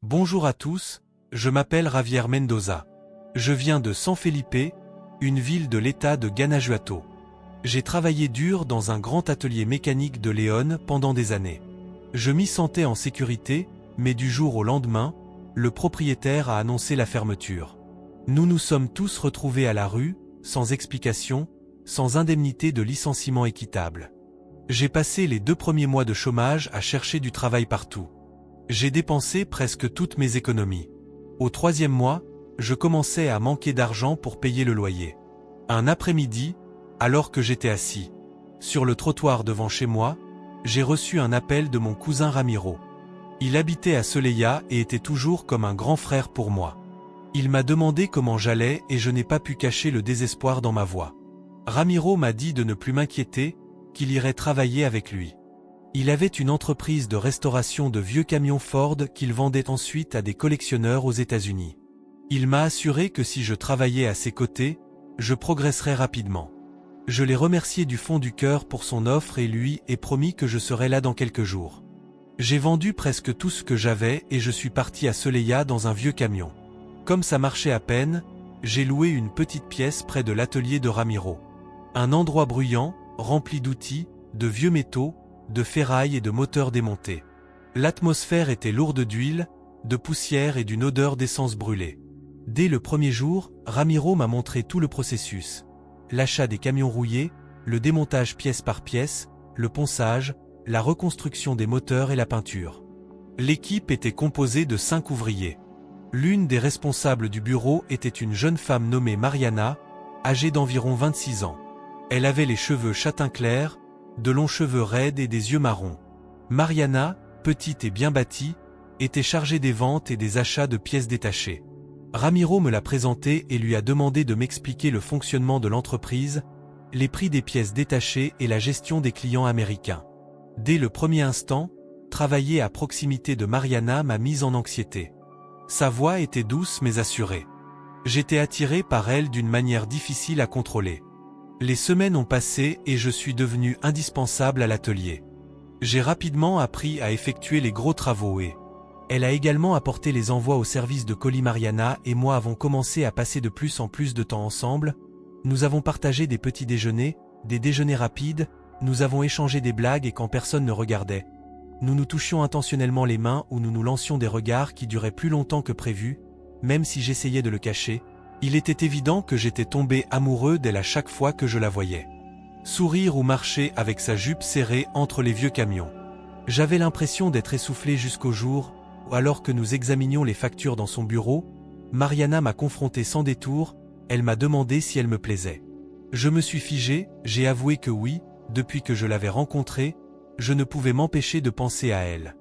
Bonjour à tous, je m'appelle Javier Mendoza. Je viens de San Felipe, une ville de l'état de Guanajuato. J'ai travaillé dur dans un grand atelier mécanique de León pendant des années. Je m'y sentais en sécurité, mais du jour au lendemain, le propriétaire a annoncé la fermeture. Nous nous sommes tous retrouvés à la rue, sans explication, sans indemnité de licenciement équitable. J'ai passé les 2 premiers mois de chômage à chercher du travail partout. J'ai dépensé presque toutes mes économies. Au 3e mois, je commençais à manquer d'argent pour payer le loyer. Un après-midi, alors que j'étais assis sur le trottoir devant chez moi, j'ai reçu un appel de mon cousin Ramiro. Il habitait à Celaya et était toujours comme un grand frère pour moi. Il m'a demandé comment j'allais et je n'ai pas pu cacher le désespoir dans ma voix. Ramiro m'a dit de ne plus m'inquiéter, qu'il irait travailler avec lui. Il avait une entreprise de restauration de vieux camions Ford qu'il vendait ensuite à des collectionneurs aux États-Unis. Il m'a assuré que si je travaillais à ses côtés, je progresserais rapidement. Je l'ai remercié du fond du cœur pour son offre et lui ai promis que je serais là dans quelques jours. J'ai vendu presque tout ce que j'avais et je suis parti à Celaya dans un vieux camion. Comme ça marchait à peine, j'ai loué une petite pièce près de l'atelier de Ramiro. Un endroit bruyant, rempli d'outils, de vieux métaux, de ferraille et de moteurs démontés. L'atmosphère était lourde d'huile, de poussière et d'une odeur d'essence brûlée. Dès le premier jour, Ramiro m'a montré tout le processus. L'achat des camions rouillés, le démontage pièce par pièce, le ponçage, la reconstruction des moteurs et la peinture. L'équipe était composée de 5 ouvriers. L'une des responsables du bureau était une jeune femme nommée Mariana, âgée d'environ 26 ans. Elle avait les cheveux châtain clair, de longs cheveux raides et des yeux marrons. Mariana, petite et bien bâtie, était chargée des ventes et des achats de pièces détachées. Ramiro me l'a présentée et lui a demandé de m'expliquer le fonctionnement de l'entreprise, les prix des pièces détachées et la gestion des clients américains. Dès le premier instant, travailler à proximité de Mariana m'a mise en anxiété. Sa voix était douce mais assurée. J'étais attiré par elle d'une manière difficile à contrôler. Les semaines ont passé et je suis devenu indispensable à l'atelier. J'ai rapidement appris à effectuer les gros travaux et elle a également apporté les envois au service de colis. Mariana et moi avons commencé à passer de plus en plus de temps ensemble. Nous avons partagé des petits déjeuners, des déjeuners rapides, nous avons échangé des blagues et quand personne ne regardait. Nous nous touchions intentionnellement les mains ou nous nous lancions des regards qui duraient plus longtemps que prévu, même si j'essayais de le cacher. Il était évident que j'étais tombé amoureux d'elle à chaque fois que je la voyais. Sourire ou marcher avec sa jupe serrée entre les vieux camions. J'avais l'impression d'être essoufflé jusqu'au jour où, alors que nous examinions les factures dans son bureau, Mariana m'a confronté sans détour, elle m'a demandé si elle me plaisait. Je me suis figé, j'ai avoué que oui, depuis que je l'avais rencontrée, je ne pouvais m'empêcher de penser à elle.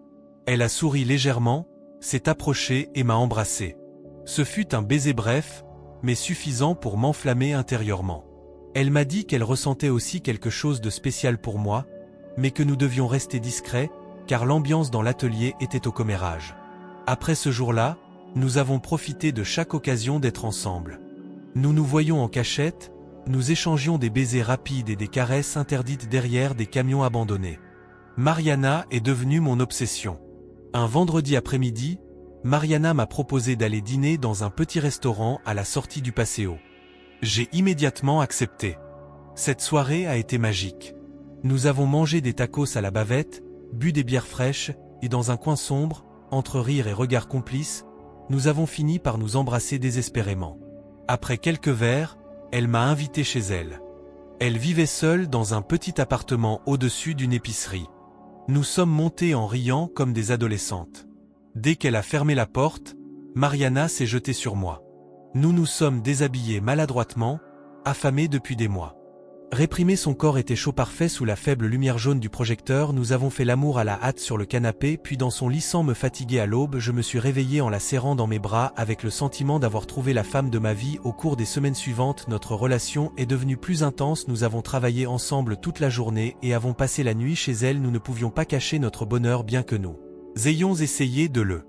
Elle a souri légèrement, s'est approchée et m'a embrassé. Ce fut un baiser bref, mais suffisant pour m'enflammer intérieurement. Elle m'a dit qu'elle ressentait aussi quelque chose de spécial pour moi, mais que nous devions rester discrets, car l'ambiance dans l'atelier était au commérage. Après ce jour-là, nous avons profité de chaque occasion d'être ensemble. Nous nous voyions en cachette, nous échangions des baisers rapides et des caresses interdites derrière des camions abandonnés. Mariana est devenue mon obsession. Un vendredi après-midi, Mariana m'a proposé d'aller dîner dans un petit restaurant à la sortie du Paseo. J'ai immédiatement accepté. Cette soirée a été magique. Nous avons mangé des tacos à la bavette, bu des bières fraîches, et dans un coin sombre, entre rires et regards complices, nous avons fini par nous embrasser désespérément. Après quelques verres, elle m'a invité chez elle. Elle vivait seule dans un petit appartement au-dessus d'une épicerie. Nous sommes montés en riant comme des adolescentes. Dès qu'elle a fermé la porte, Mariana s'est jetée sur moi. Nous nous sommes déshabillés maladroitement, affamés depuis des mois. Réprimer son corps était chaud parfait sous la faible lumière jaune du projecteur. Nous avons fait l'amour à la hâte sur le canapé, puis dans son lit sans me fatiguer. À l'aube, je me suis réveillé en la serrant dans mes bras avec le sentiment d'avoir trouvé la femme de ma vie. Au cours des semaines suivantes, notre relation est devenue plus intense. Nous avons travaillé ensemble toute la journée et avons passé la nuit chez elle. Nous ne pouvions pas cacher notre bonheur bien que nous ayons essayé de le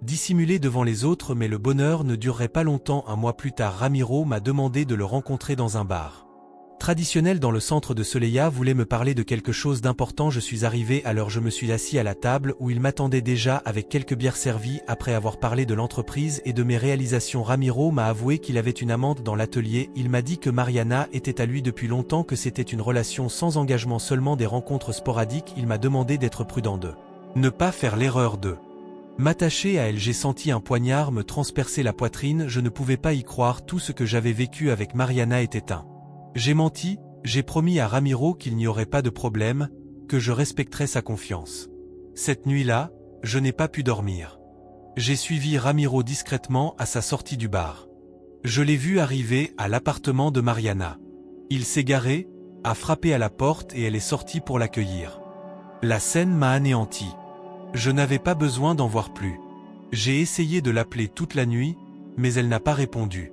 dissimuler devant les autres, mais le bonheur ne durerait pas longtemps. Un mois plus tard, Ramiro m'a demandé de le rencontrer dans un bar. traditionnel dans le centre de Soleya voulait me parler de quelque chose d'important. Je suis arrivé alors je me suis assis à la table où il m'attendait déjà avec quelques bières servies après avoir parlé de l'entreprise et de mes réalisations. Ramiro m'a avoué qu'il avait une amante dans l'atelier, il m'a dit que Mariana était à lui depuis longtemps, que c'était une relation sans engagement, seulement des rencontres sporadiques. Il m'a demandé d'être prudent, de ne pas faire l'erreur de m'attacher à elle. J'ai senti un poignard me transpercer la poitrine, je ne pouvais pas y croire, tout ce que j'avais vécu avec Mariana était un. J'ai menti, j'ai promis à Ramiro qu'il n'y aurait pas de problème, que je respecterais sa confiance. Cette nuit-là, je n'ai pas pu dormir. J'ai suivi Ramiro discrètement à sa sortie du bar. Je l'ai vu arriver à l'appartement de Mariana. Il s'est garé, a frappé à la porte et elle est sortie pour l'accueillir. La scène m'a anéanti. Je n'avais pas besoin d'en voir plus. J'ai essayé de l'appeler toute la nuit, mais elle n'a pas répondu.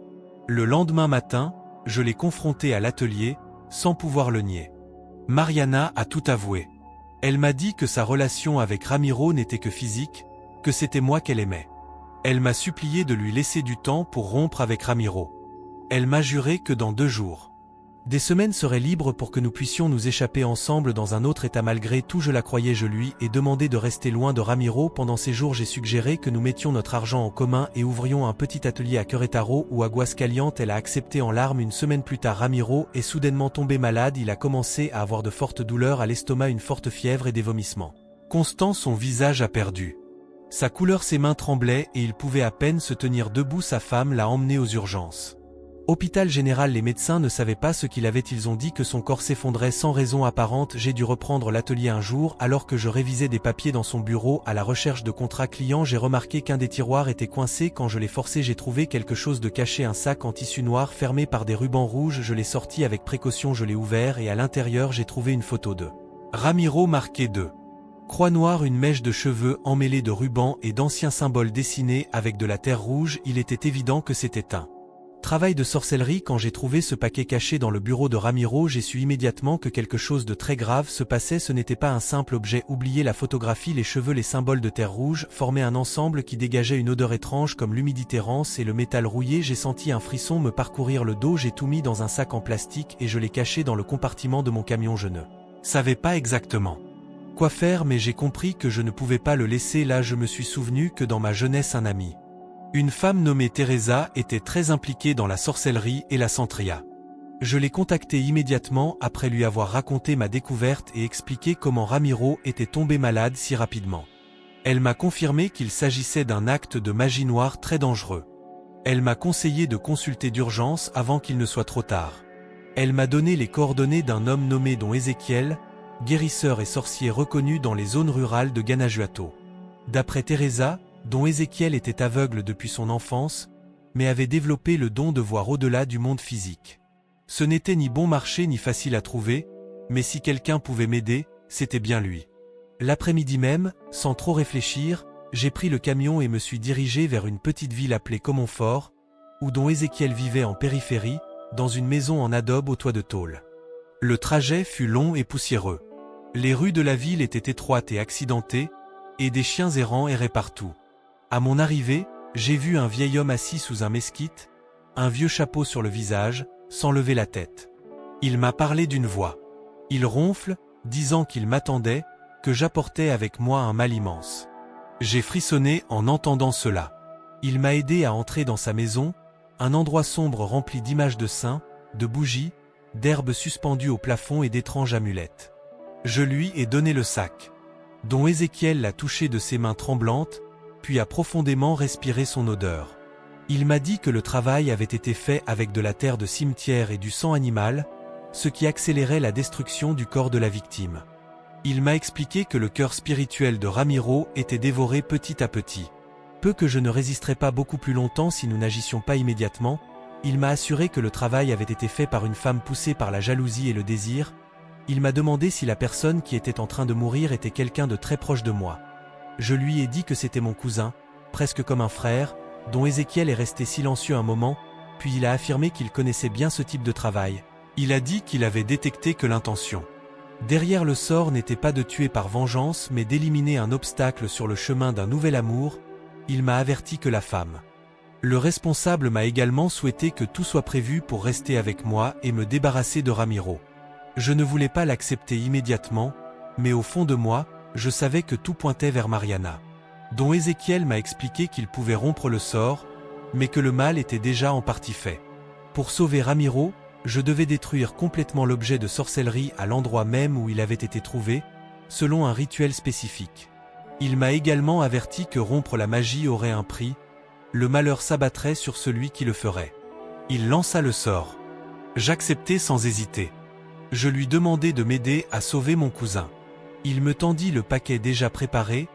Le lendemain matin, je l'ai confrontée à l'atelier, sans pouvoir le nier. Mariana a tout avoué. Elle m'a dit que sa relation avec Ramiro n'était que physique, que c'était moi qu'elle aimait. Elle m'a supplié de lui laisser du temps pour rompre avec Ramiro. Elle m'a juré que dans 2 jours, des semaines seraient libres pour que nous puissions nous échapper ensemble dans un autre état. Malgré tout, je la croyais. Je lui ai demandé de rester loin de Ramiro pendant ces jours. J'ai suggéré que nous mettions notre argent en commun et ouvrions un petit atelier à Querétaro ou à Aguascalientes. Elle a accepté en larmes. Une semaine plus tard, Ramiro est soudainement tombé malade. Il a commencé à avoir de fortes douleurs à l'estomac, une forte fièvre et des vomissements constants. Son visage a perdu sa couleur, ses mains tremblaient et il pouvait à peine se tenir debout. Sa femme l'a emmené aux urgences. Hôpital général, les médecins ne savaient pas ce qu'il avait, ils ont dit que son corps s'effondrait sans raison apparente. J'ai dû reprendre l'atelier un jour alors que je révisais des papiers dans son bureau à la recherche de contrats clients. J'ai remarqué qu'un des tiroirs était coincé. Quand je l'ai forcé, j'ai trouvé quelque chose de caché, un sac en tissu noir fermé par des rubans rouges. Je l'ai sorti avec précaution, je l'ai ouvert et à l'intérieur j'ai trouvé une photo de Ramiro marquée de croix noire, une mèche de cheveux emmêlée de rubans et d'anciens symboles dessinés avec de la terre rouge. Il était évident que c'était un travail de sorcellerie. Quand j'ai trouvé ce paquet caché dans le bureau de Ramiro, j'ai su immédiatement que quelque chose de très grave se passait. Ce n'était pas un simple objet oublié. La photographie, les cheveux, les symboles de terre rouge formaient un ensemble qui dégageait une odeur étrange comme l'humidité rance et le métal rouillé. J'ai senti un frisson me parcourir le dos. J'ai tout mis dans un sac en plastique et je l'ai caché dans le compartiment de mon camion. Je ne savais pas exactement quoi faire, mais j'ai compris que je ne pouvais pas le laisser là. Je me suis souvenu que dans ma jeunesse, un ami, une femme nommée Teresa, était très impliquée dans la sorcellerie et la santeria. Je l'ai contactée immédiatement après lui avoir raconté ma découverte et expliqué comment Ramiro était tombé malade si rapidement. Elle m'a confirmé qu'il s'agissait d'un acte de magie noire très dangereux. Elle m'a conseillé de consulter d'urgence avant qu'il ne soit trop tard. Elle m'a donné les coordonnées d'un homme nommé Don Ezequiel, guérisseur et sorcier reconnu dans les zones rurales de Guanajuato. D'après Teresa, Don Ezequiel était aveugle depuis son enfance, mais avait développé le don de voir au-delà du monde physique. Ce n'était ni bon marché ni facile à trouver, mais si quelqu'un pouvait m'aider, c'était bien lui. L'après-midi même, sans trop réfléchir, j'ai pris le camion et me suis dirigé vers une petite ville appelée Comonfort, où Don Ezequiel vivait en périphérie, dans une maison en adobe au toit de tôle. Le trajet fut long et poussiéreux. Les rues de la ville étaient étroites et accidentées, et des chiens errants erraient partout. À mon arrivée, j'ai vu un vieil homme assis sous un mesquite, un vieux chapeau sur le visage, sans lever la tête. Il m'a parlé d'une voix. Il ronfle, disant qu'il m'attendait, que j'apportais avec moi un mal immense. J'ai frissonné en entendant cela. Il m'a aidé à entrer dans sa maison, un endroit sombre rempli d'images de saints, de bougies, d'herbes suspendues au plafond et d'étranges amulettes. Je lui ai donné le sac. Don Ezequiel l'a touché de ses mains tremblantes, puis a profondément respiré son odeur. Il m'a dit que le travail avait été fait avec de la terre de cimetière et du sang animal, ce qui accélérait la destruction du corps de la victime. Il m'a expliqué que le cœur spirituel de Ramiro était dévoré petit à petit. Peu que je ne résisterais pas beaucoup plus longtemps si nous n'agissions pas immédiatement. Il m'a assuré que le travail avait été fait par une femme poussée par la jalousie et le désir. Il m'a demandé si la personne qui était en train de mourir était quelqu'un de très proche de moi. Je lui ai dit que c'était mon cousin, presque comme un frère. Don Ezequiel est resté silencieux un moment, puis il a affirmé qu'il connaissait bien ce type de travail. Il a dit qu'il avait détecté que l'intention derrière le sort n'était pas de tuer par vengeance mais d'éliminer un obstacle sur le chemin d'un nouvel amour. Il m'a averti que la femme Le responsable m'a également souhaité que tout soit prévu pour rester avec moi et me débarrasser de Ramiro. Je ne voulais pas l'accepter immédiatement, mais au fond de moi, je savais que tout pointait vers Mariana. Don Ézéchiel m'a expliqué qu'il pouvait rompre le sort, mais que le mal était déjà en partie fait. Pour sauver Ramiro, je devais détruire complètement l'objet de sorcellerie à l'endroit même où il avait été trouvé, selon un rituel spécifique. Il m'a également averti que rompre la magie aurait un prix, le malheur s'abattrait sur celui qui le ferait. Il lança le sort. J'acceptai sans hésiter. Je lui demandai de m'aider à sauver mon cousin. Il me tendit le paquet déjà préparé,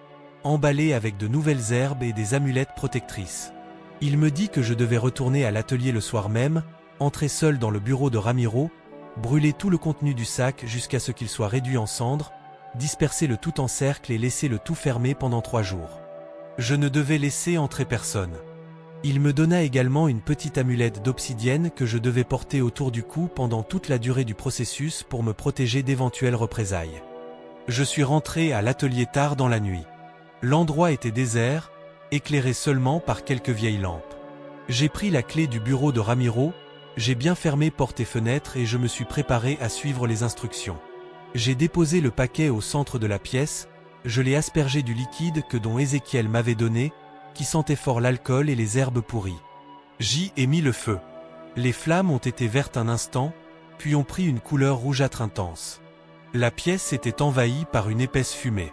emballé avec de nouvelles herbes et des amulettes protectrices. Il me dit que je devais retourner à l'atelier le soir même, entrer seul dans le bureau de Ramiro, brûler tout le contenu du sac jusqu'à ce qu'il soit réduit en cendres, disperser le tout en cercle et laisser le tout fermé pendant 3 jours. Je ne devais laisser entrer personne. Il me donna également une petite amulette d'obsidienne que je devais porter autour du cou pendant toute la durée du processus pour me protéger d'éventuelles représailles. Je suis rentré à l'atelier tard dans la nuit. L'endroit était désert, éclairé seulement par quelques vieilles lampes. J'ai pris la clé du bureau de Ramiro, j'ai bien fermé portes et fenêtres et je me suis préparé à suivre les instructions. J'ai déposé le paquet au centre de la pièce, je l'ai aspergé du liquide que Don Ézéchiel m'avait donné, qui sentait fort l'alcool et les herbes pourries. J'y ai mis le feu. Les flammes ont été vertes un instant, puis ont pris une couleur rougeâtre intense. La pièce était envahie par une épaisse fumée.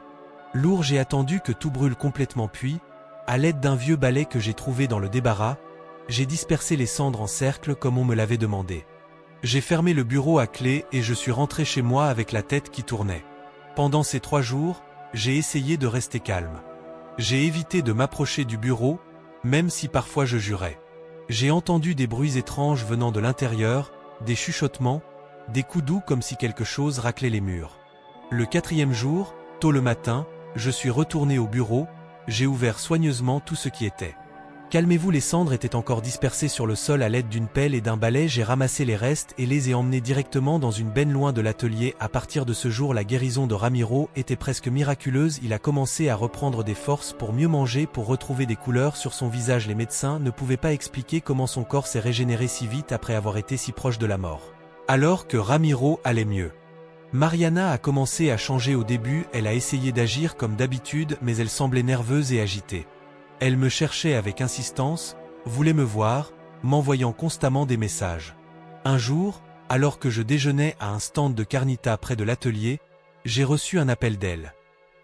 Lourd, j'ai attendu que tout brûle complètement puis, à l'aide d'un vieux balai que j'ai trouvé dans le débarras, j'ai dispersé les cendres en cercle comme on me l'avait demandé. J'ai fermé le bureau à clé et je suis rentré chez moi avec la tête qui tournait. Pendant ces 3 jours, j'ai essayé de rester calme. J'ai évité de m'approcher du bureau, même si parfois je jurais. J'ai entendu des bruits étranges venant de l'intérieur, des chuchotements, des coups doux comme si quelque chose raclait les murs. Le 4e jour, tôt le matin, je suis retourné au bureau, j'ai ouvert soigneusement tout ce qui était. Calmez-vous, les cendres étaient encore dispersées sur le sol à l'aide d'une pelle et d'un balai. J'ai ramassé les restes et les ai emmenés directement dans une benne loin de l'atelier. À partir de ce jour, la guérison de Ramiro était presque miraculeuse. Il a commencé à reprendre des forces pour mieux manger, pour retrouver des couleurs sur son visage. Les médecins ne pouvaient pas expliquer comment son corps s'est régénéré si vite après avoir été si proche de la mort. Alors que Ramiro allait mieux. Mariana a commencé à changer au début. Elle a essayé d'agir comme d'habitude, mais elle semblait nerveuse et agitée. Elle me cherchait avec insistance, voulait me voir, m'envoyant constamment des messages. Un jour, alors que je déjeunais à un stand de carnita près de l'atelier, j'ai reçu un appel d'elle.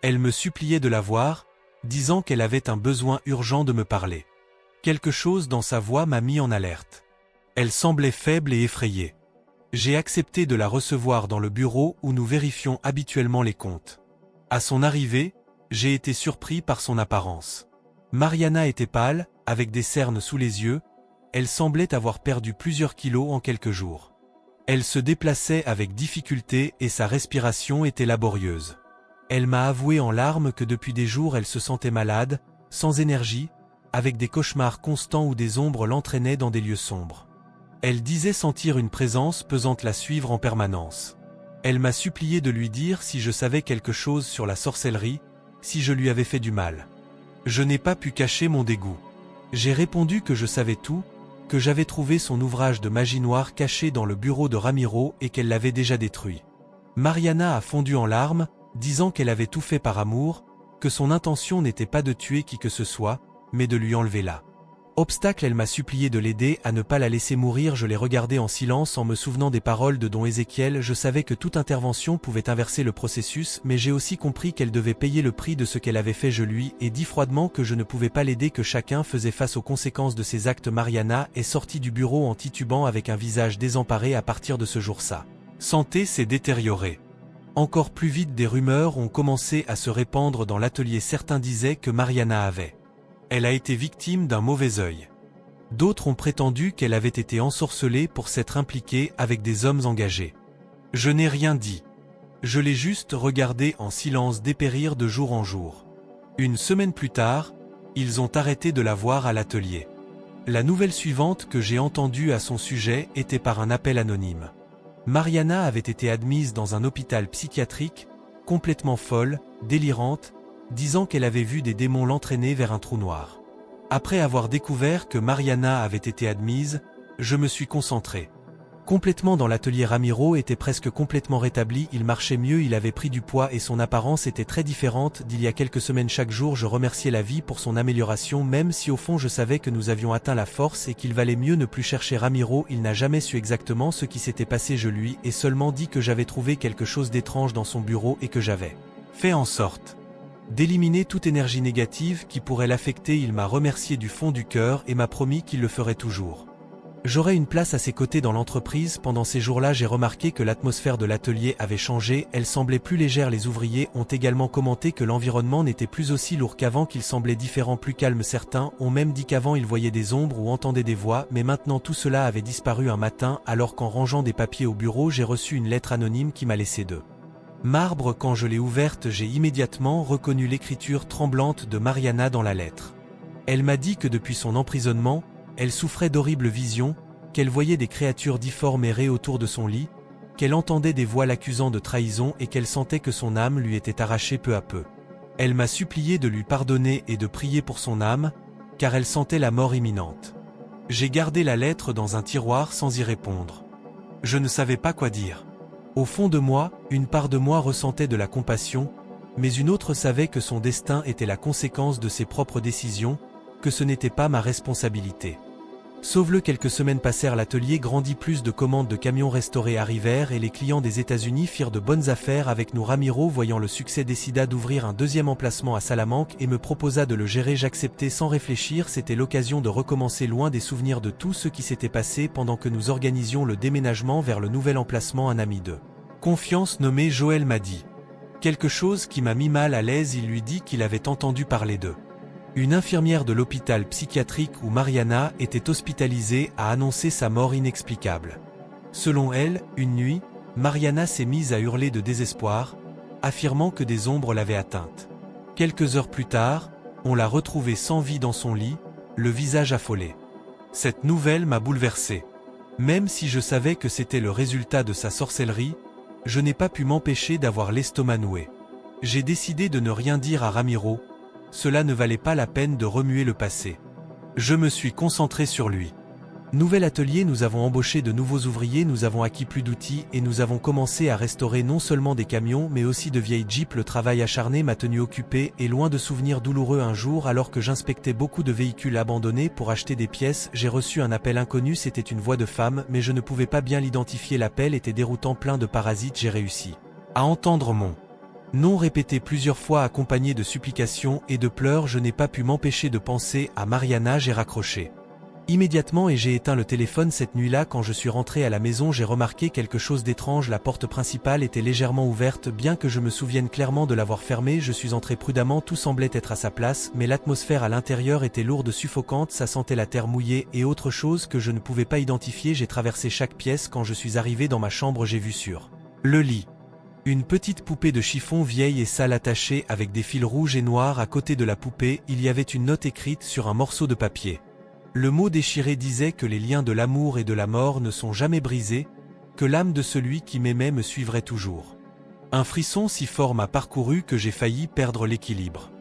Elle me suppliait de la voir, disant qu'elle avait un besoin urgent de me parler. Quelque chose dans sa voix m'a mis en alerte. Elle semblait faible et effrayée. J'ai accepté de la recevoir dans le bureau où nous vérifions habituellement les comptes. À son arrivée, j'ai été surpris par son apparence. Mariana était pâle, avec des cernes sous les yeux, elle semblait avoir perdu plusieurs kilos en quelques jours. Elle se déplaçait avec difficulté et sa respiration était laborieuse. Elle m'a avoué en larmes que depuis des jours elle se sentait malade, sans énergie, avec des cauchemars constants où des ombres l'entraînaient dans des lieux sombres. Elle disait sentir une présence pesante la suivre en permanence. Elle m'a supplié de lui dire si je savais quelque chose sur la sorcellerie, si je lui avais fait du mal. Je n'ai pas pu cacher mon dégoût. J'ai répondu que je savais tout, que j'avais trouvé son ouvrage de magie noire caché dans le bureau de Ramiro et qu'elle l'avait déjà détruit. Mariana a fondu en larmes, disant qu'elle avait tout fait par amour, que son intention n'était pas de tuer qui que ce soit, mais de lui enlever là. Obstacle, elle m'a supplié de l'aider à ne pas la laisser mourir. Je l'ai regardée en silence en me souvenant des paroles de Don Ézéchiel. Je savais que toute intervention pouvait inverser le processus, mais j'ai aussi compris qu'elle devait payer le prix de ce qu'elle avait fait. Je lui ai dit froidement que je ne pouvais pas l'aider, que chacun faisait face aux conséquences de ses actes. Mariana est sortie du bureau en titubant avec un visage désemparé. À partir de ce jour, sa santé s'est détériorée. Encore plus vite, des rumeurs ont commencé à se répandre dans l'atelier. Certains disaient que Mariana Elle a été victime d'un mauvais œil. D'autres ont prétendu qu'elle avait été ensorcelée pour s'être impliquée avec des hommes engagés. Je n'ai rien dit. Je l'ai juste regardé en silence dépérir de jour en jour. Une semaine plus tard, ils ont arrêté de la voir à l'atelier. La nouvelle suivante que j'ai entendue à son sujet était par un appel anonyme. Mariana avait été admise dans un hôpital psychiatrique, complètement folle, délirante, disant qu'elle avait vu des démons l'entraîner vers un trou noir. Après avoir découvert que Mariana avait été admise, je me suis concentré. Complètement dans l'atelier, Ramiro était presque complètement rétabli, il marchait mieux, il avait pris du poids et son apparence était très différente d'il y a quelques semaines. Chaque jour je remerciais la vie pour son amélioration, même si au fond je savais que nous avions atteint la force et qu'il valait mieux ne plus chercher Ramiro. Il n'a jamais su exactement ce qui s'était passé, je lui ai seulement dit que j'avais trouvé quelque chose d'étrange dans son bureau et que j'avais fait en sorte d'éliminer toute énergie négative qui pourrait l'affecter. Il m'a remercié du fond du cœur et m'a promis qu'il le ferait toujours. J'aurai une place à ses côtés dans l'entreprise. Pendant ces jours-là, j'ai remarqué que l'atmosphère de l'atelier avait changé, elle semblait plus légère. Les ouvriers ont également commenté que l'environnement n'était plus aussi lourd qu'avant, qu'il semblait différent, plus calme. Certains ont même dit qu'avant ils voyaient des ombres ou entendaient des voix, mais maintenant tout cela avait disparu. Un matin, alors qu'en rangeant des papiers au bureau, j'ai reçu une lettre anonyme qui m'a laissé de marbre. Quand je l'ai ouverte, j'ai immédiatement reconnu l'écriture tremblante de Mariana dans la lettre. Elle m'a dit que depuis son emprisonnement, elle souffrait d'horribles visions, qu'elle voyait des créatures difformes errer autour de son lit, qu'elle entendait des voix l'accusant de trahison et qu'elle sentait que son âme lui était arrachée peu à peu. Elle m'a supplié de lui pardonner et de prier pour son âme, car elle sentait la mort imminente. J'ai gardé la lettre dans un tiroir sans y répondre. Je ne savais pas quoi dire. Au fond de moi, une part de moi ressentait de la compassion, mais une autre savait que son destin était la conséquence de ses propres décisions, que ce n'était pas ma responsabilité. Sauve-le. Quelques semaines passèrent, l'atelier grandit, plus de commandes de camions restaurés arrivèrent et les clients des États-Unis firent de bonnes affaires avec nous. Ramiro, voyant le succès, décida d'ouvrir un deuxième emplacement à Salamanque et me proposa de le gérer. J'acceptai sans réfléchir, c'était l'occasion de recommencer, loin des souvenirs de tout ce qui s'était passé pendant que nous organisions le déménagement vers le nouvel emplacement. Un ami de confiance nommé Joël m'a dit quelque chose qui m'a mis mal à l'aise. Il lui dit qu'il avait entendu parler d'eux. Une infirmière de l'hôpital psychiatrique où Mariana était hospitalisée a annoncé sa mort inexplicable. Selon elle, une nuit, Mariana s'est mise à hurler de désespoir, affirmant que des ombres l'avaient atteinte. Quelques heures plus tard, on l'a retrouvée sans vie dans son lit, le visage affolé. Cette nouvelle m'a bouleversé. Même si je savais que c'était le résultat de sa sorcellerie, je n'ai pas pu m'empêcher d'avoir l'estomac noué. J'ai décidé de ne rien dire à Ramiro. Cela ne valait pas la peine de remuer le passé. Je me suis concentré sur lui. Nouvel atelier, nous avons embauché de nouveaux ouvriers, nous avons acquis plus d'outils et nous avons commencé à restaurer non seulement des camions mais aussi de vieilles Jeeps. Le travail acharné m'a tenu occupé et loin de souvenirs douloureux. Un jour, alors que j'inspectais beaucoup de véhicules abandonnés pour acheter des pièces, j'ai reçu un appel inconnu. C'était une voix de femme, mais je ne pouvais pas bien l'identifier. L'appel était déroutant, plein de parasites. J'ai réussi à entendre mon nom répété plusieurs fois, accompagné de supplications et de pleurs. Je n'ai pas pu m'empêcher de penser à Mariana. J'ai raccroché immédiatement et j'ai éteint le téléphone. Cette nuit-là, quand je suis rentré à la maison, j'ai remarqué quelque chose d'étrange. La porte principale était légèrement ouverte, bien que je me souvienne clairement de l'avoir fermée. Je suis entré prudemment, tout semblait être à sa place, mais l'atmosphère à l'intérieur était lourde, suffocante, ça sentait la terre mouillée et autre chose que je ne pouvais pas identifier. J'ai traversé chaque pièce. Quand je suis arrivé dans ma chambre, j'ai vu sur le lit une petite poupée de chiffon vieille et sale attachée avec des fils rouges et noirs. À côté de la poupée, il y avait une note écrite sur un morceau de papier. Le mot déchiré disait que les liens de l'amour et de la mort ne sont jamais brisés, que l'âme de celui qui m'aimait me suivrait toujours. Un frisson si fort m'a parcouru que j'ai failli perdre l'équilibre.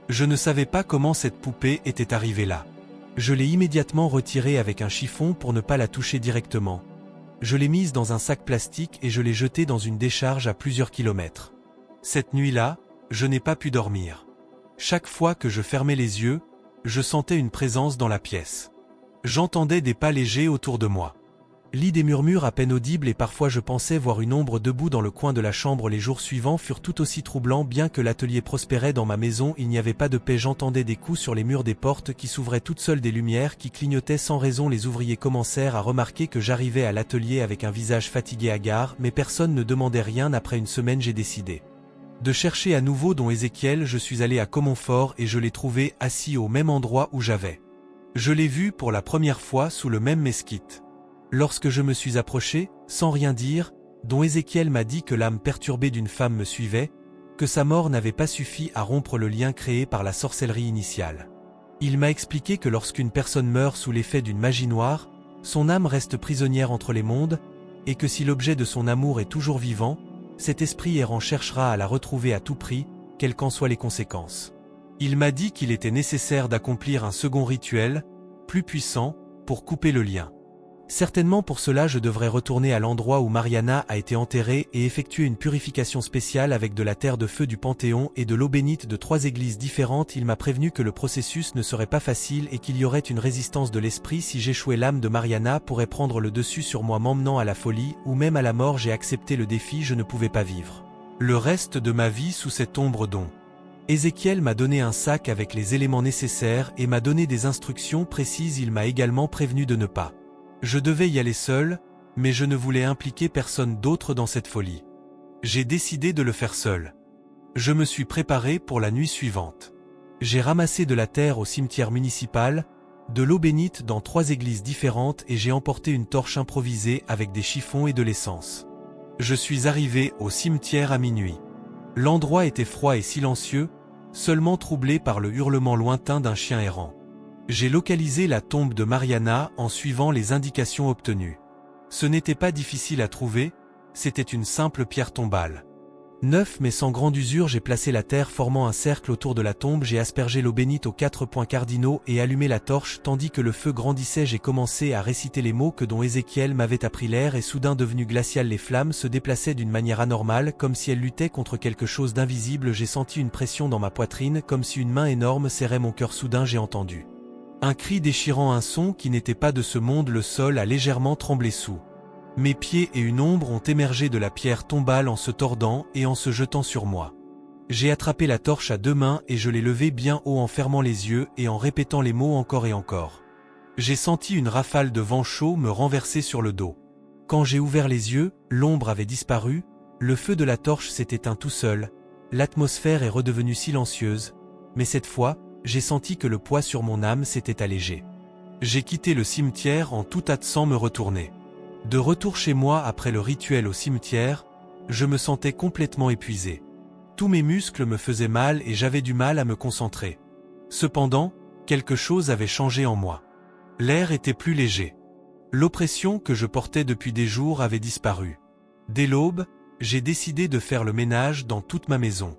Je ne savais pas comment cette poupée était arrivée là. Je l'ai immédiatement retirée avec un chiffon pour ne pas la toucher directement. Je l'ai mise dans un sac plastique et je l'ai jetée dans une décharge à plusieurs kilomètres. Cette nuit-là, je n'ai pas pu dormir. Chaque fois que je fermais les yeux, je sentais une présence dans la pièce. J'entendais des pas légers autour de moi. Des murmures à peine audibles et parfois je pensais voir une ombre debout dans le coin de la chambre. Les jours suivants furent tout aussi troublants. Bien que l'atelier prospérait dans ma maison, il n'y avait pas de paix. J'entendais des coups sur les murs, des portes qui s'ouvraient toutes seules, des lumières qui clignotaient sans raison. Les ouvriers commencèrent à remarquer que j'arrivais à l'atelier avec un visage fatigué, hagard, mais personne ne demandait rien. Après une semaine, j'ai décidé de chercher à nouveau Don Ézéchiel. Je suis allé à Comonfort et je l'ai trouvé assis au même endroit où j'avais. Je l'ai vu pour la première fois sous le même mesquite. Lorsque je me suis approché, sans rien dire, Don Ézéchiel m'a dit que l'âme perturbée d'une femme me suivait, que sa mort n'avait pas suffi à rompre le lien créé par la sorcellerie initiale. Il m'a expliqué que lorsqu'une personne meurt sous l'effet d'une magie noire, son âme reste prisonnière entre les mondes, et que si l'objet de son amour est toujours vivant, cet esprit errant cherchera à la retrouver à tout prix, quelles qu'en soient les conséquences. Il m'a dit qu'il était nécessaire d'accomplir un second rituel, plus puissant, pour couper le lien. Certainement pour cela je devrais retourner à l'endroit où Mariana a été enterrée et effectuer une purification spéciale avec de la terre de feu du Panthéon et de l'eau bénite de 3 églises différentes. Il m'a prévenu que le processus ne serait pas facile et qu'il y aurait une résistance de l'esprit si j'échouais. L'âme de Mariana pourrait prendre le dessus sur moi, m'emmenant à la folie ou même à la mort. J'ai accepté le défi, je ne pouvais pas vivre le reste de ma vie sous cette ombre d'ombre. Ézéchiel m'a donné un sac avec les éléments nécessaires et m'a donné des instructions précises. Il m'a également prévenu de ne pas. Je devais y aller seul, mais je ne voulais impliquer personne d'autre dans cette folie. J'ai décidé de le faire seul. Je me suis préparé pour la nuit suivante. J'ai ramassé de la terre au cimetière municipal, de l'eau bénite dans 3 églises différentes et j'ai emporté une torche improvisée avec des chiffons et de l'essence. Je suis arrivé au cimetière à minuit. L'endroit était froid et silencieux, seulement troublé par le hurlement lointain d'un chien errant. J'ai localisé la tombe de Mariana en suivant les indications obtenues. Ce n'était pas difficile à trouver, c'était une simple pierre tombale. 9 mais sans grande usure, j'ai placé la terre formant un cercle autour de la tombe, j'ai aspergé l'eau bénite aux 4 points cardinaux et allumé la torche tandis que le feu grandissait. J'ai commencé à réciter les mots que dont Ézéchiel m'avait appris. L'air est soudain devenu glacial, les flammes se déplaçaient d'une manière anormale comme si elles luttaient contre quelque chose d'invisible. J'ai senti une pression dans ma poitrine comme si une main énorme serrait mon cœur. Soudain j'ai entendu un cri déchirant, un son qui n'était pas de ce monde. Le sol a légèrement tremblé sous mes pieds et une ombre ont émergé de la pierre tombale en se tordant et en se jetant sur moi. J'ai attrapé la torche à 2 mains et je l'ai levée bien haut en fermant les yeux et en répétant les mots encore et encore. J'ai senti une rafale de vent chaud me renverser sur le dos. Quand j'ai ouvert les yeux, l'ombre avait disparu, le feu de la torche s'est éteint tout seul, l'atmosphère est redevenue silencieuse, mais cette fois, j'ai senti que le poids sur mon âme s'était allégé. J'ai quitté le cimetière en tout hâte sans me retourner. De retour chez moi après le rituel au cimetière, je me sentais complètement épuisé. Tous mes muscles me faisaient mal et j'avais du mal à me concentrer. Cependant, quelque chose avait changé en moi. L'air était plus léger. L'oppression que je portais depuis des jours avait disparu. Dès l'aube, j'ai décidé de faire le ménage dans toute ma maison.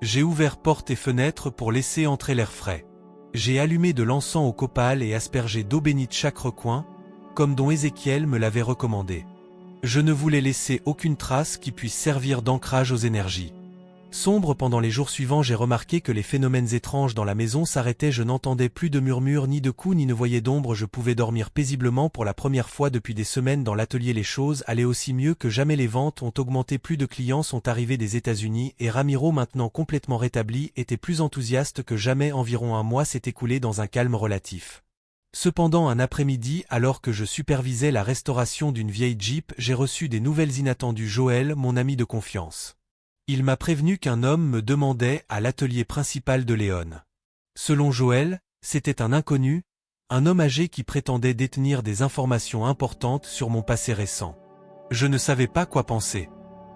J'ai ouvert portes et fenêtres pour laisser entrer l'air frais. J'ai allumé de l'encens au copal et aspergé d'eau bénite chaque recoin, comme dont Ézéchiel me l'avait recommandé. Je ne voulais laisser aucune trace qui puisse servir d'ancrage aux énergies sombres. Pendant les jours suivants, j'ai remarqué que les phénomènes étranges dans la maison s'arrêtaient. Je n'entendais plus de murmures, ni de coups, ni ne voyais d'ombre. Je pouvais dormir paisiblement pour la première fois depuis des semaines. Dans l'atelier, les choses allaient aussi mieux que jamais. Les ventes ont augmenté, plus de clients sont arrivés des États-Unis et Ramiro, maintenant complètement rétabli, était plus enthousiaste que jamais. Environ un mois s'est écoulé dans un calme relatif. Cependant, un après-midi, alors que je supervisais la restauration d'une vieille Jeep, j'ai reçu des nouvelles inattendues. Joël, mon ami de confiance. Il m'a prévenu qu'un homme me demandait à l'atelier principal de Léon. Selon Joël, c'était un inconnu, un homme âgé qui prétendait détenir des informations importantes sur mon passé récent. Je ne savais pas quoi penser.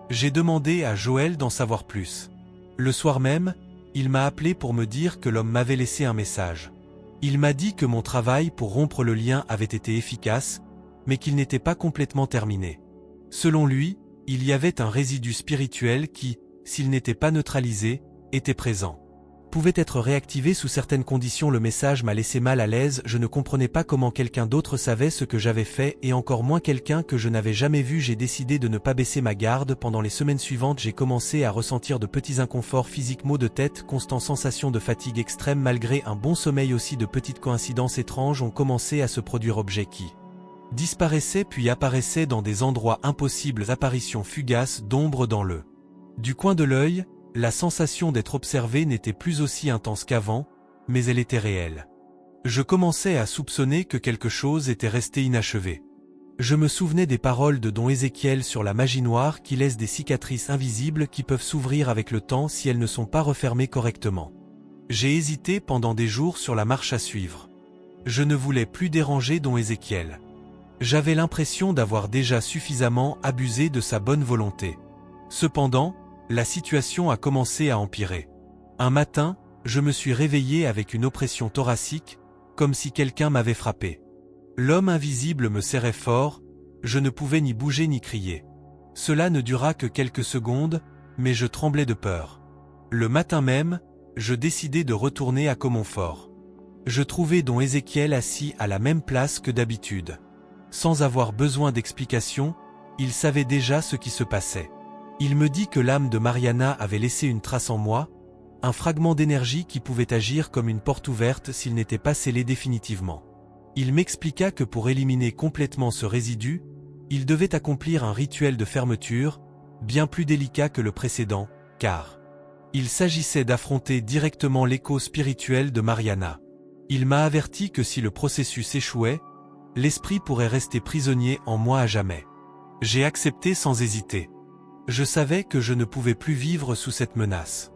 J'ai demandé à Joël d'en savoir plus. Le soir même, il m'a appelé pour me dire que l'homme m'avait laissé un message. Il m'a dit que mon travail pour rompre le lien avait été efficace, mais qu'il n'était pas complètement terminé. Selon lui, il y avait un résidu spirituel qui, s'il n'était pas neutralisé, était présent. Pouvait être réactivé sous certaines conditions. Le message m'a laissé mal à l'aise. Je ne comprenais pas comment quelqu'un d'autre savait ce que j'avais fait et encore moins quelqu'un que je n'avais jamais vu. J'ai décidé de ne pas baisser ma garde. Pendant les semaines suivantes, j'ai commencé à ressentir de petits inconforts physiques, maux de tête, constante sensation de fatigue extrême malgré un bon sommeil. Aussi de petites coïncidences étranges ont commencé à se produire, objets qui disparaissaient puis apparaissaient dans des endroits impossibles, apparitions fugaces d'ombre dans le du coin de l'œil. La sensation d'être observé n'était plus aussi intense qu'avant, mais elle était réelle. Je commençais à soupçonner que quelque chose était resté inachevé. Je me souvenais des paroles de don Ézéchiel sur la magie noire qui laisse des cicatrices invisibles qui peuvent s'ouvrir avec le temps si elles ne sont pas refermées correctement. J'ai hésité pendant des jours sur la marche à suivre. Je ne voulais plus déranger don Ézéchiel. J'avais l'impression d'avoir déjà suffisamment abusé de sa bonne volonté. Cependant, la situation a commencé à empirer. Un matin, je me suis réveillé avec une oppression thoracique, comme si quelqu'un m'avait frappé. L'homme invisible me serrait fort, je ne pouvais ni bouger ni crier. Cela ne dura que quelques secondes, mais je tremblais de peur. Le matin même, je décidai de retourner à Comonfort. Je trouvai don Ézéchiel assis à la même place que d'habitude. Sans avoir besoin d'explication, il savait déjà ce qui se passait. Il me dit que l'âme de Mariana avait laissé une trace en moi, un fragment d'énergie qui pouvait agir comme une porte ouverte s'il n'était pas scellé définitivement. Il m'expliqua que pour éliminer complètement ce résidu, il devait accomplir un rituel de fermeture, bien plus délicat que le précédent, car il s'agissait d'affronter directement l'écho spirituel de Mariana. Il m'a averti que si le processus échouait, l'esprit pourrait rester prisonnier en moi à jamais. J'ai accepté sans hésiter. Je savais que je ne pouvais plus vivre sous cette menace.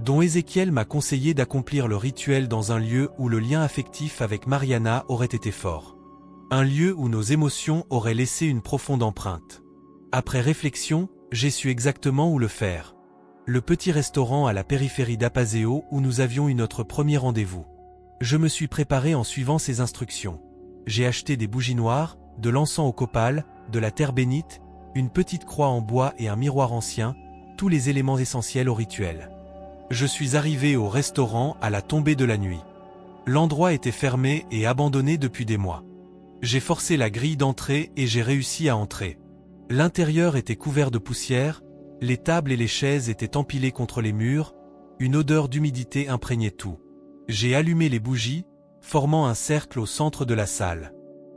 Don Ézéchiel m'a conseillé d'accomplir le rituel dans un lieu où le lien affectif avec Mariana aurait été fort. Un lieu où nos émotions auraient laissé une profonde empreinte. Après réflexion, j'ai su exactement où le faire. Le petit restaurant à la périphérie d'Apaseo où nous avions eu notre premier rendez-vous. Je me suis préparé en suivant ses instructions. J'ai acheté des bougies noires, de l'encens au copal, de la terre bénite, une petite croix en bois et un miroir ancien, tous les éléments essentiels au rituel. Je suis arrivé au restaurant à la tombée de la nuit. L'endroit était fermé et abandonné depuis des mois. J'ai forcé la grille d'entrée et j'ai réussi à entrer. L'intérieur était couvert de poussière, les tables et les chaises étaient empilées contre les murs, une odeur d'humidité imprégnait tout. J'ai allumé les bougies, formant un cercle au centre de la salle.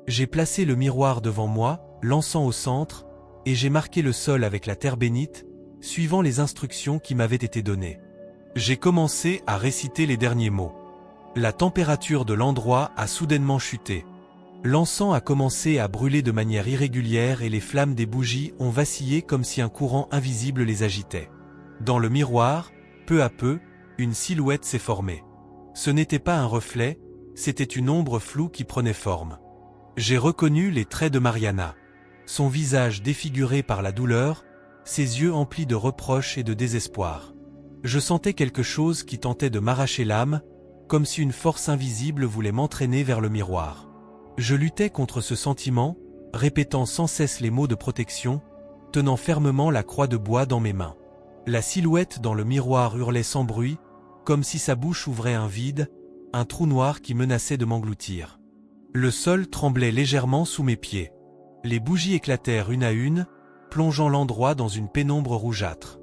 J'ai placé le miroir devant moi, l'encens au centre, et j'ai marqué le sol avec la terre bénite, suivant les instructions qui m'avaient été données. J'ai commencé à réciter les derniers mots. La température de l'endroit a soudainement chuté. L'encens a commencé à brûler de manière irrégulière et les flammes des bougies ont vacillé comme si un courant invisible les agitait. Dans le miroir, peu à peu, une silhouette s'est formée. Ce n'était pas un reflet, c'était une ombre floue qui prenait forme. J'ai reconnu les traits de Mariana. Son visage défiguré par la douleur, ses yeux emplis de reproches et de désespoir. Je sentais quelque chose qui tentait de m'arracher l'âme, comme si une force invisible voulait m'entraîner vers le miroir. Je luttais contre ce sentiment, répétant sans cesse les mots de protection, tenant fermement la croix de bois dans mes mains. La silhouette dans le miroir hurlait sans bruit, comme si sa bouche ouvrait un vide, un trou noir qui menaçait de m'engloutir. Le sol tremblait légèrement sous mes pieds. Les bougies éclatèrent une à une, plongeant l'endroit dans une pénombre rougeâtre.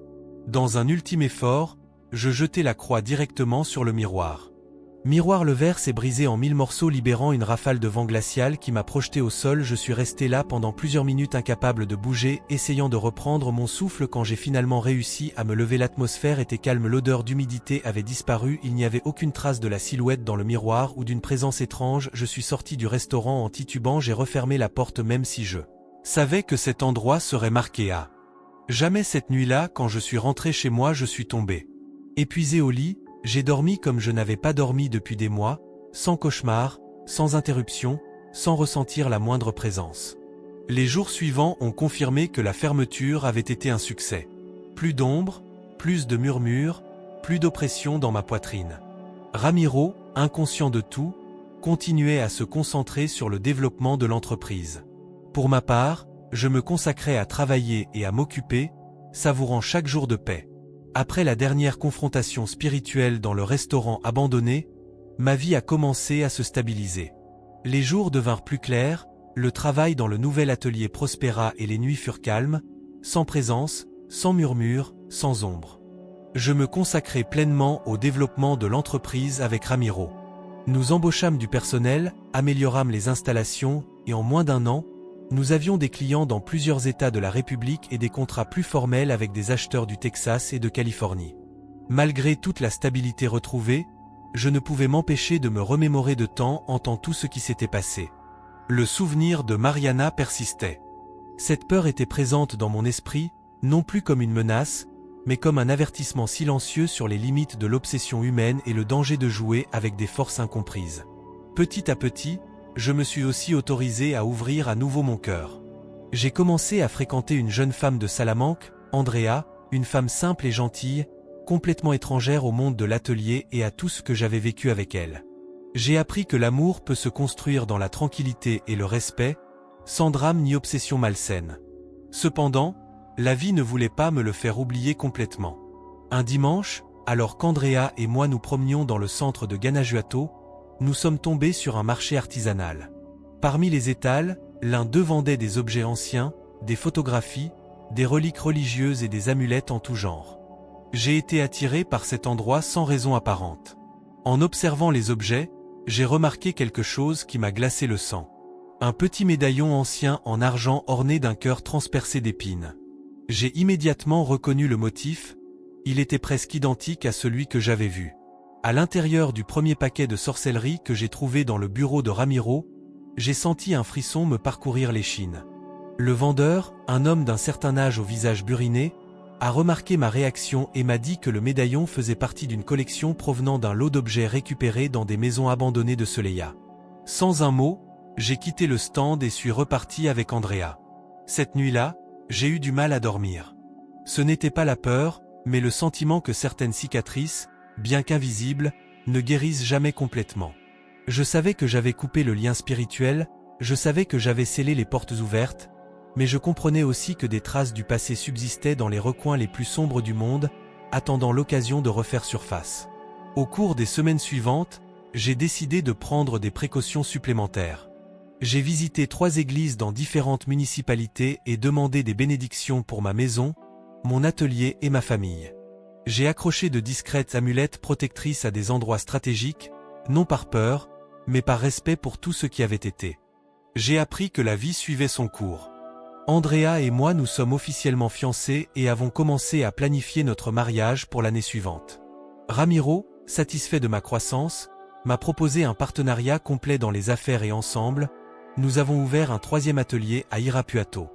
Dans un ultime effort, je jetai la croix directement sur le miroir. Le verre s'est brisé en 1000 morceaux libérant une rafale de vent glacial qui m'a projeté au sol. Je suis resté là pendant plusieurs minutes incapable de bouger, essayant de reprendre mon souffle quand j'ai finalement réussi à me lever. L'atmosphère était calme, l'odeur d'humidité avait disparu, il n'y avait aucune trace de la silhouette dans le miroir ou d'une présence étrange. Je suis sorti du restaurant en titubant, j'ai refermé la porte même si je savais que cet endroit serait marqué à jamais. Cette nuit-là, quand je suis rentré chez moi, je suis tombé épuisé au lit. J'ai dormi comme je n'avais pas dormi depuis des mois, sans cauchemar, sans interruption, sans ressentir la moindre présence. Les jours suivants ont confirmé que la fermeture avait été un succès. Plus d'ombre, plus de murmures, plus d'oppression dans ma poitrine. Ramiro, inconscient de tout, continuait à se concentrer sur le développement de l'entreprise. Pour ma part, je me consacrais à travailler et à m'occuper, savourant chaque jour de paix. Après la dernière confrontation spirituelle dans le restaurant abandonné, ma vie a commencé à se stabiliser. Les jours devinrent plus clairs, le travail dans le nouvel atelier prospéra et les nuits furent calmes, sans présence, sans murmure, sans ombre. Je me consacrai pleinement au développement de l'entreprise avec Ramiro. Nous embauchâmes du personnel, améliorâmes les installations, et en moins d'un an, nous avions des clients dans plusieurs États de la République et des contrats plus formels avec des acheteurs du Texas et de Californie. Malgré toute la stabilité retrouvée, je ne pouvais m'empêcher de me remémorer de temps en temps tout ce qui s'était passé. Le souvenir de Mariana persistait. Cette peur était présente dans mon esprit, non plus comme une menace, mais comme un avertissement silencieux sur les limites de l'obsession humaine et le danger de jouer avec des forces incomprises. Petit à petit, je me suis aussi autorisé à ouvrir à nouveau mon cœur. J'ai commencé à fréquenter une jeune femme de Salamanque, Andrea, une femme simple et gentille, complètement étrangère au monde de l'atelier et à tout ce que j'avais vécu avec elle. J'ai appris que l'amour peut se construire dans la tranquillité et le respect, sans drame ni obsession malsaine. Cependant, la vie ne voulait pas me le faire oublier complètement. Un dimanche, alors qu'Andrea et moi nous promenions dans le centre de Guanajuato, nous sommes tombés sur un marché artisanal. Parmi les étals, l'un d'eux vendait des objets anciens, des photographies, des reliques religieuses et des amulettes en tout genre. J'ai été attiré par cet endroit sans raison apparente. En observant les objets, j'ai remarqué quelque chose qui m'a glacé le sang. Un petit médaillon ancien en argent orné d'un cœur transpercé d'épines. J'ai immédiatement reconnu le motif, il était presque identique à celui que j'avais vu. À l'intérieur du premier paquet de sorcellerie que j'ai trouvé dans le bureau de Ramiro, j'ai senti un frisson me parcourir l'échine. Le vendeur, un homme d'un certain âge au visage buriné, a remarqué ma réaction et m'a dit que le médaillon faisait partie d'une collection provenant d'un lot d'objets récupérés dans des maisons abandonnées de Soleil. Sans un mot, j'ai quitté le stand et suis reparti avec Andrea. Cette nuit-là, j'ai eu du mal à dormir. Ce n'était pas la peur, mais le sentiment que certaines cicatrices, bien qu'invisibles, ne guérissent jamais complètement. Je savais que j'avais coupé le lien spirituel, je savais que j'avais scellé les portes ouvertes, mais je comprenais aussi que des traces du passé subsistaient dans les recoins les plus sombres du monde, attendant l'occasion de refaire surface. Au cours des semaines suivantes, j'ai décidé de prendre des précautions supplémentaires. J'ai visité 3 églises dans différentes municipalités et demandé des bénédictions pour ma maison, mon atelier et ma famille. J'ai accroché de discrètes amulettes protectrices à des endroits stratégiques, non par peur, mais par respect pour tout ce qui avait été. J'ai appris que la vie suivait son cours. Andrea et moi nous sommes officiellement fiancés et avons commencé à planifier notre mariage pour l'année suivante. Ramiro, satisfait de ma croissance, m'a proposé un partenariat complet dans les affaires et ensemble, nous avons ouvert un 3e atelier à Irapuato.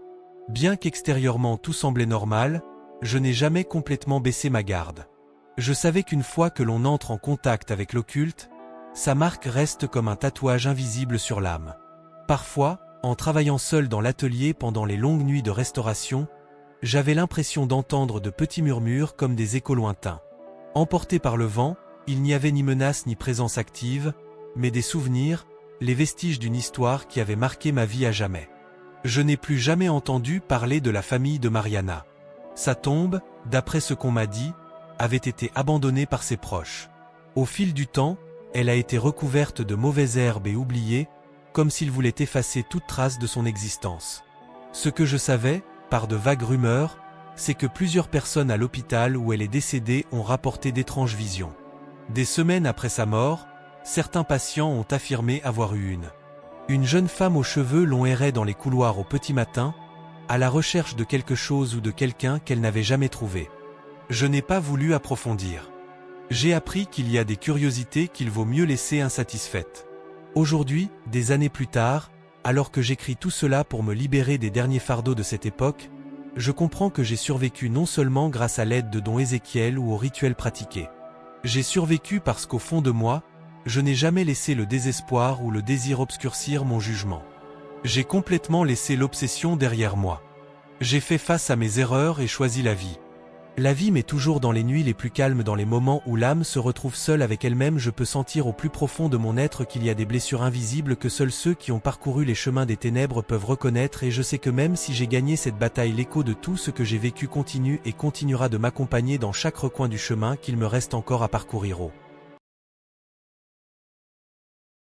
Bien qu'extérieurement tout semblait normal, je n'ai jamais complètement baissé ma garde. Je savais qu'une fois que l'on entre en contact avec l'occulte, sa marque reste comme un tatouage invisible sur l'âme. Parfois, en travaillant seul dans l'atelier pendant les longues nuits de restauration, j'avais l'impression d'entendre de petits murmures comme des échos lointains. Emportés par le vent, il n'y avait ni menace ni présence active, mais des souvenirs, les vestiges d'une histoire qui avait marqué ma vie à jamais. Je n'ai plus jamais entendu parler de la famille de Mariana. Sa tombe, d'après ce qu'on m'a dit, avait été abandonnée par ses proches. Au fil du temps, elle a été recouverte de mauvaises herbes et oubliée, comme s'il voulait effacer toute trace de son existence. Ce que je savais, par de vagues rumeurs, c'est que plusieurs personnes à l'hôpital où elle est décédée ont rapporté d'étranges visions. Des semaines après sa mort, certains patients ont affirmé avoir eu une jeune femme aux cheveux longs errait dans les couloirs au petit matin, à la recherche de quelque chose ou de quelqu'un qu'elle n'avait jamais trouvé. Je n'ai pas voulu approfondir. J'ai appris qu'il y a des curiosités qu'il vaut mieux laisser insatisfaites. Aujourd'hui, des années plus tard, alors que j'écris tout cela pour me libérer des derniers fardeaux de cette époque, je comprends que j'ai survécu non seulement grâce à l'aide de Don Ézéchiel ou aux rituels pratiqués. J'ai survécu parce qu'au fond de moi, je n'ai jamais laissé le désespoir ou le désir obscurcir mon jugement. J'ai complètement laissé l'obsession derrière moi. J'ai fait face à mes erreurs et choisi la vie. La vie m'est toujours dans les nuits les plus calmes, dans les moments où l'âme se retrouve seule avec elle-même. Je peux sentir au plus profond de mon être qu'il y a des blessures invisibles que seuls ceux qui ont parcouru les chemins des ténèbres peuvent reconnaître, et je sais que même si j'ai gagné cette bataille, l'écho de tout ce que j'ai vécu continue et continuera de m'accompagner dans chaque recoin du chemin qu'il me reste encore à parcourir.